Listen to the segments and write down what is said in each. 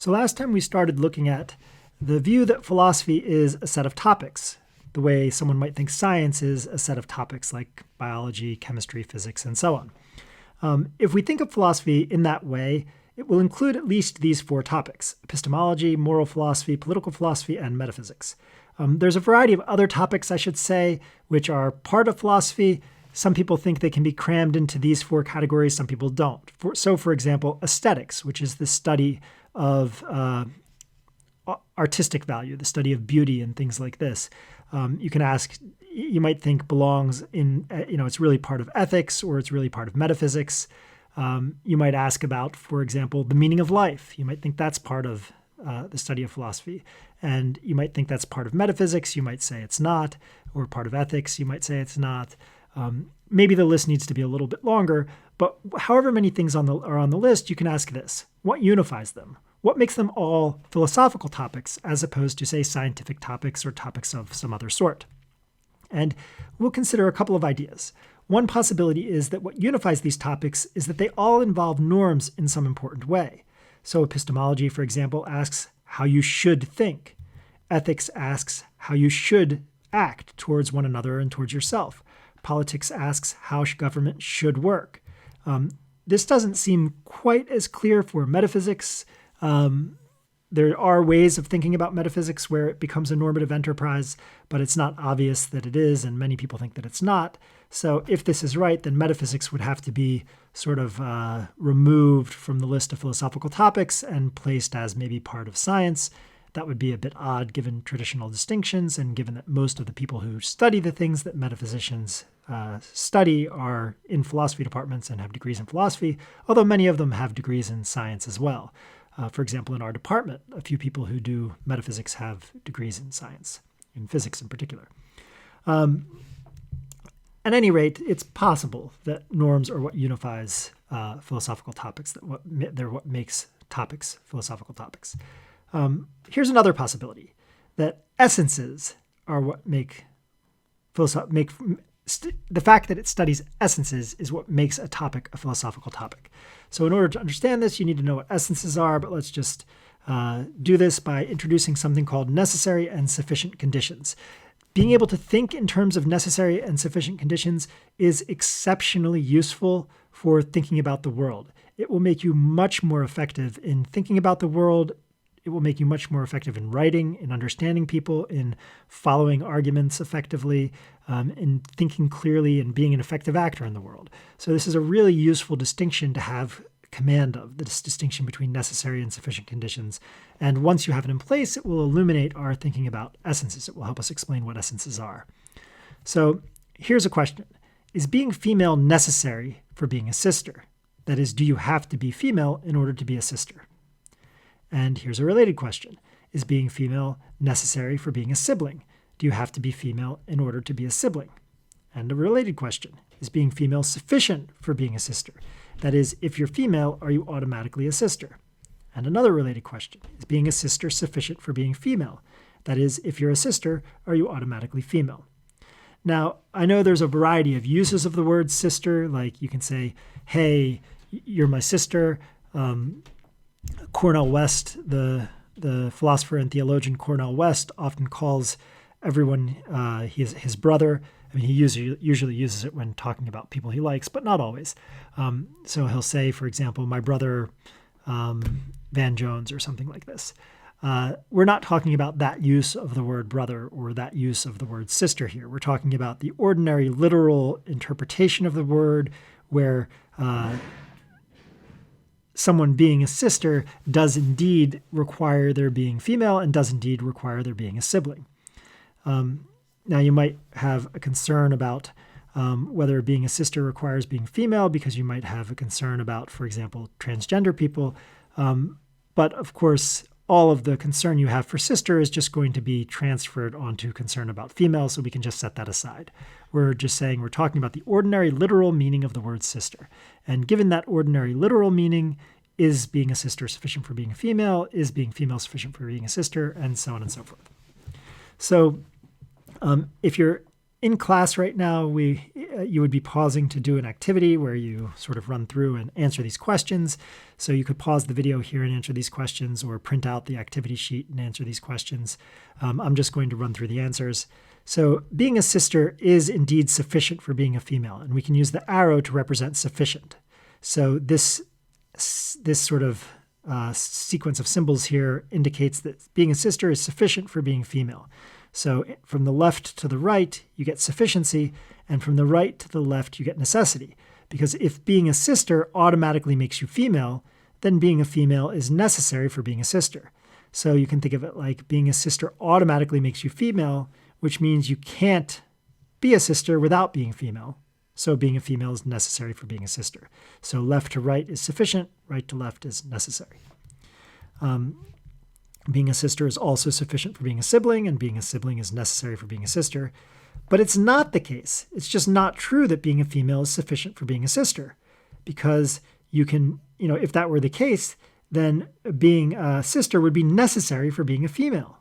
So last time we started looking at the view that philosophy is a set of topics, the way someone might think science is a set of topics like biology, chemistry, physics, and so on. If we think of philosophy in that way, it will include at least these four topics: epistemology, moral philosophy, political philosophy, and metaphysics. There's a variety of other topics, I should say, which are part of philosophy. Some people think they can be crammed into these four categories. Some people don't. For example, aesthetics, which is the study of artistic value, the study of beauty and things like this. You might think belongs in, it's really part of ethics or it's really part of metaphysics. You might ask about, for example, the meaning of life. You might think that's part of the study of philosophy. And you might think that's part of metaphysics. You might say it's not. Or part of ethics. You might say it's not. Maybe the list needs to be a little bit longer, but however many things are on the list, you can ask this: what unifies them? What makes them all philosophical topics as opposed to, say, scientific topics or topics of some other sort? And we'll consider a couple of ideas. One possibility is that what unifies these topics is that they all involve norms in some important way. So epistemology, for example, asks how you should think. Ethics asks how you should act towards one another and towards yourself. Politics asks how government should work. This doesn't seem quite as clear for metaphysics. There are ways of thinking about metaphysics where it becomes a normative enterprise, but it's not obvious that it is, and many people think that it's not. So if this is right, then metaphysics would have to be sort of removed from the list of philosophical topics and placed as maybe part of science. That would be a bit odd given traditional distinctions and given that most of the people who study the things that metaphysicians study are in philosophy departments and have degrees in philosophy, although many of them have degrees in science as well. For example, in our department, a few people who do metaphysics have degrees in science, in physics in particular. At any rate, it's possible that norms are what unifies philosophical topics, they're what makes topics philosophical topics. Here's another possibility, that essences are what the fact that it studies essences is what makes a topic a philosophical topic. So in order to understand this, you need to know what essences are, but let's just do this by introducing something called necessary and sufficient conditions. Being able to think in terms of necessary and sufficient conditions is exceptionally useful for thinking about the world. It will make you much more effective in thinking about the world. It will make you much more effective in writing, in understanding people, in following arguments effectively, in thinking clearly and being an effective actor in the world. So this is a really useful distinction to have command of, this distinction between necessary and sufficient conditions. And once you have it in place, it will illuminate our thinking about essences. It will help us explain what essences are. So here's a question. Is being female necessary for being a sister? That is, do you have to be female in order to be a sister? And here's a related question. Is being female necessary for being a sibling? Do you have to be female in order to be a sibling? And a related question. Is being female sufficient for being a sister? That is, if you're female, are you automatically a sister? And another related question. Is being a sister sufficient for being female? That is, if you're a sister, are you automatically female? Now, I know there's a variety of uses of the word sister, like you can say, hey, you're my sister. Cornel West, the philosopher and theologian Cornel West, often calls everyone his brother. I mean, he usually uses it when talking about people he likes, but not always. So he'll say, for example, my brother Van Jones or something like this. We're not talking about that use of the word brother or that use of the word sister here. We're talking about the ordinary literal interpretation of the word where someone being a sister does indeed require their being female and does indeed require their being a sibling. Now, you might have a concern about whether being a sister requires being female because you might have a concern about, for example, transgender people. But of course, all of the concern you have for sister is just going to be transferred onto concern about female, so we can just set that aside. We're just saying we're talking about the ordinary literal meaning of the word sister. And given that ordinary literal meaning, is being a sister sufficient for being a female? Is being female sufficient for being a sister? And so on and so forth. So if you're in class right now, you would be pausing to do an activity where you sort of run through and answer these questions. So you could pause the video here and answer these questions, or print out the activity sheet and answer these questions. I'm just going to run through the answers. So being a sister is indeed sufficient for being a female, and we can use the arrow to represent sufficient. So this sort of sequence of symbols here indicates that being a sister is sufficient for being female. So from the left to the right, you get sufficiency, and from the right to the left, you get necessity. Because if being a sister automatically makes you female, then being a female is necessary for being a sister. So you can think of it like being a sister automatically makes you female, which means you can't be a sister without being female. So being a female is necessary for being a sister. So left to right is sufficient, right to left is necessary. Being a sister is also sufficient for being a sibling, and being a sibling is necessary for being a sister. But it's not the case. It's just not true that being a female is sufficient for being a sister. Because you can, if that were the case, then being a sister would be necessary for being a female.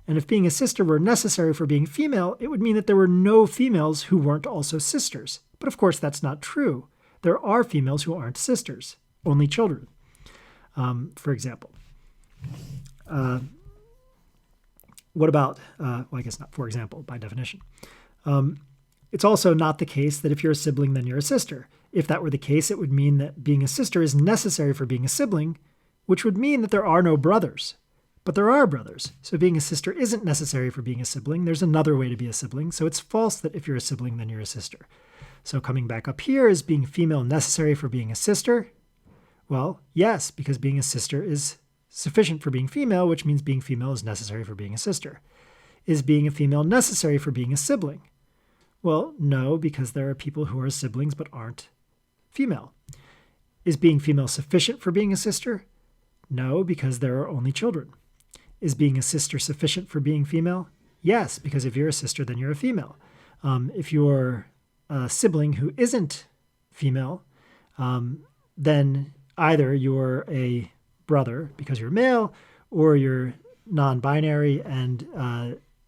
And if being a sister were necessary for being female, it would mean that there were no females who weren't also sisters. But of course, that's not true. There are females who aren't sisters, only children, for example. What about, I guess not for example, by definition. It's also not the case that if you're a sibling, then you're a sister. If that were the case, it would mean that being a sister is necessary for being a sibling, which would mean that there are no brothers. But there are brothers. So being a sister isn't necessary for being a sibling. There's another way to be a sibling. So it's false that if you're a sibling, then you're a sister. So coming back up here, is being female necessary for being a sister? Well, yes, because being a sister is sufficient for being female, which means being female is necessary for being a sister. Is being a female necessary for being a sibling? Well, no, because there are people who are siblings but aren't female. Is being female sufficient for being a sister? No, because there are only children. Is being a sister sufficient for being female? Yes, because if you're a sister, then you're a female. If you're a sibling who isn't female, then either you're a brother because you're male, or you're non-binary, and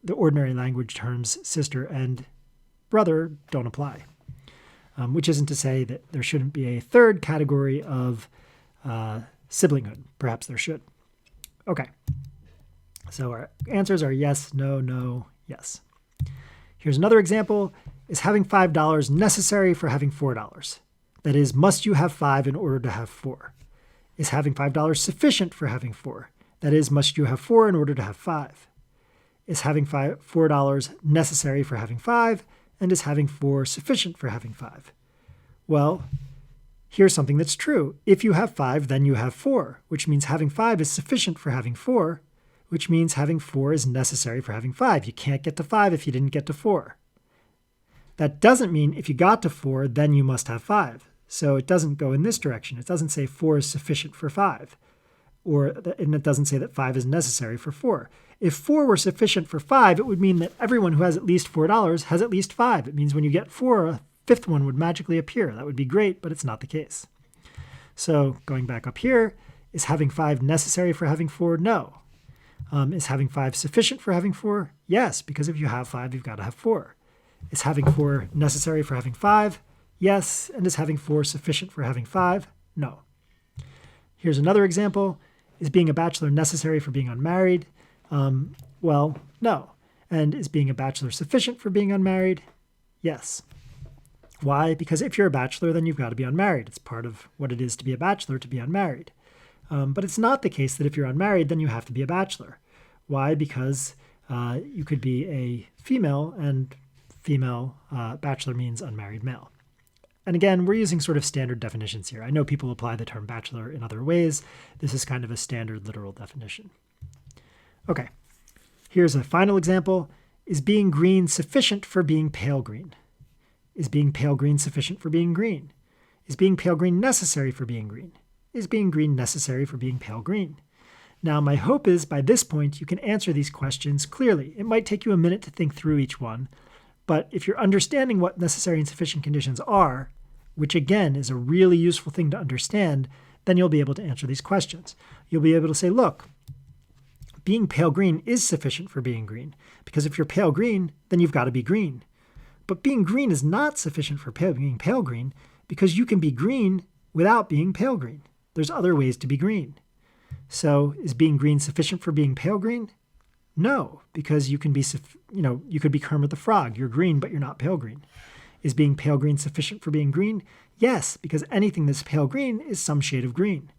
the ordinary language terms sister and brother don't apply. Which isn't to say that there shouldn't be a third category of siblinghood. Perhaps there should. Okay. So our answers are yes, no, no, yes. Here's another example. Is having $5 necessary for having $4? That is, must you have 5 in order to have 4? Is having $5 sufficient for having 4? That is, must you have 4 in order to have 5? Is having $4 necessary for having 5? And is having 4 sufficient for having 5? Well, here's something that's true. If you have 5, then you have 4, which means having 5 is sufficient for having 4, which means having 4 is necessary for having 5. You can't get to 5 if you didn't get to 4. That doesn't mean if you got to 4, then you must have 5. So it doesn't go in this direction. It doesn't say 4 is sufficient for 5, and it doesn't say that 5 is necessary for 4. If 4 were sufficient for 5, it would mean that everyone who has at least $4 has at least 5. It means when you get 4, a fifth one would magically appear. That would be great, but it's not the case. So going back up here, is having 5 necessary for having 4? No. Is having 5 sufficient for having 4? Yes, because if you have 5, you've got to have 4. Is having 4 necessary for having 5? Yes. And is having 4 sufficient for having 5? No. Here's another example. Is being a bachelor necessary for being unmarried? Well, no. And is being a bachelor sufficient for being unmarried? Yes. Why? Because if you're a bachelor, then you've got to be unmarried. It's part of what it is to be a bachelor, to be unmarried. But it's not the case that if you're unmarried, then you have to be a bachelor. Why? Because you could be a female, and female bachelor means unmarried male. And again, we're using sort of standard definitions here. I know people apply the term bachelor in other ways. This is kind of a standard literal definition. Okay, here's a final example. Is being green sufficient for being pale green? Is being pale green sufficient for being green? Is being pale green necessary for being green? Is being green necessary for being pale green? Now, my hope is by this point, you can answer these questions clearly. It might take you a minute to think through each one, but if you're understanding what necessary and sufficient conditions are, which again is a really useful thing to understand, then you'll be able to answer these questions. You'll be able to say, look, being pale green is sufficient for being green, because if you're pale green, then you've got to be green. But being green is not sufficient for being pale green because you can be green without being pale green. There's other ways to be green. So is being green sufficient for being pale green? No, because you can be, you could be Kermit the Frog. You're green, but you're not pale green. Is being pale green sufficient for being green? Yes, because anything that's pale green is some shade of green.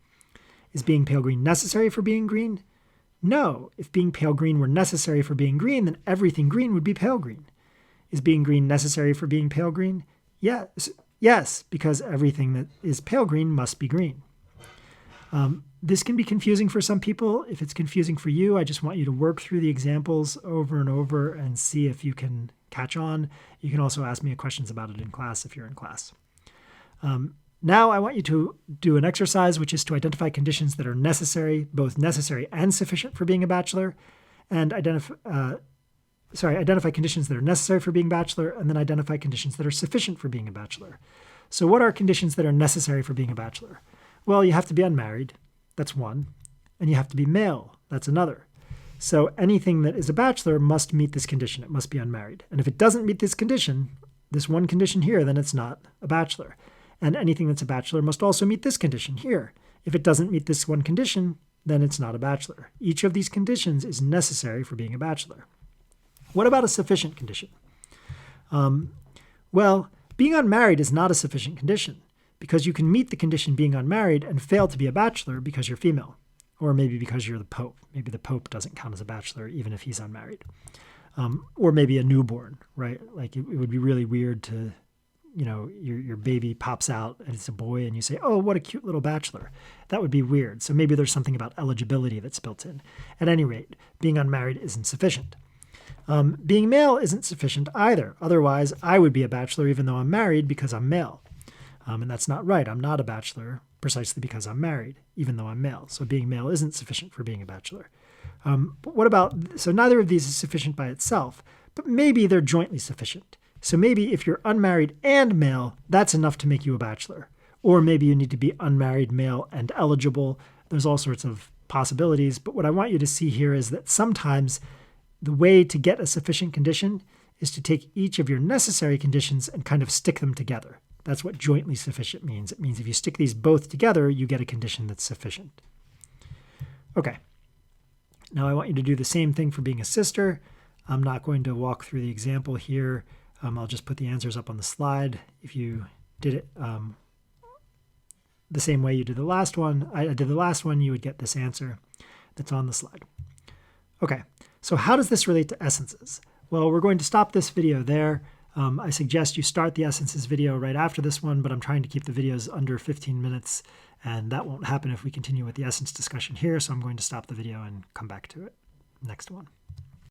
Is being pale green necessary for being green? No. If being pale green were necessary for being green, then everything green would be pale green. Is being green necessary for being pale green? Yes, because everything that is pale green must be green. This can be confusing for some people. If it's confusing for you, I just want you to work through the examples over and over and see if you can catch on. You can also ask me questions about it in class if you're in class. Now I want you to do an exercise, which is to identify conditions that are necessary, both necessary and sufficient for being a bachelor, and identify conditions that are necessary for being a bachelor, and then identify conditions that are sufficient for being a bachelor. So what are conditions that are necessary for being a bachelor? Well, you have to be unmarried. That's one. And you have to be male. That's another. So anything that is a bachelor must meet this condition. It must be unmarried. And if it doesn't meet this condition, this one condition here, then it's not a bachelor. And anything that's a bachelor must also meet this condition here. If it doesn't meet this one condition, then it's not a bachelor. Each of these conditions is necessary for being a bachelor. What about a sufficient condition? Well, being unmarried is not a sufficient condition because you can meet the condition being unmarried and fail to be a bachelor because you're female, or maybe because you're the Pope. Maybe the Pope doesn't count as a bachelor even if he's unmarried. Or maybe a newborn, right? Like it would be really weird to, your baby pops out and it's a boy and you say, oh, what a cute little bachelor. That would be weird. So maybe there's something about eligibility that's built in. At any rate, being unmarried isn't sufficient. Being male isn't sufficient either. Otherwise, I would be a bachelor even though I'm married because I'm male. And that's not right. I'm not a bachelor precisely because I'm married, even though I'm male. So being male isn't sufficient for being a bachelor. But what about, so neither of these is sufficient by itself, but maybe they're jointly sufficient. So maybe if you're unmarried and male, that's enough to make you a bachelor. Or maybe you need to be unmarried, male, and eligible. There's all sorts of possibilities. But what I want you to see here is that sometimes the way to get a sufficient condition is to take each of your necessary conditions and kind of stick them together. That's what jointly sufficient means. It means if you stick these both together, you get a condition that's sufficient. Okay. Now I want you to do the same thing for being a sister. I'm not going to walk through the example here. I'll just put the answers up on the slide. If you did it the same way you did the last one, you would get this answer that's on the slide. Okay, so how does this relate to essences? Well, we're going to stop this video there. I suggest you start the essences video right after this one, but I'm trying to keep the videos under 15 minutes, and that won't happen if we continue with the essence discussion here, so I'm going to stop the video and come back to it. Next one.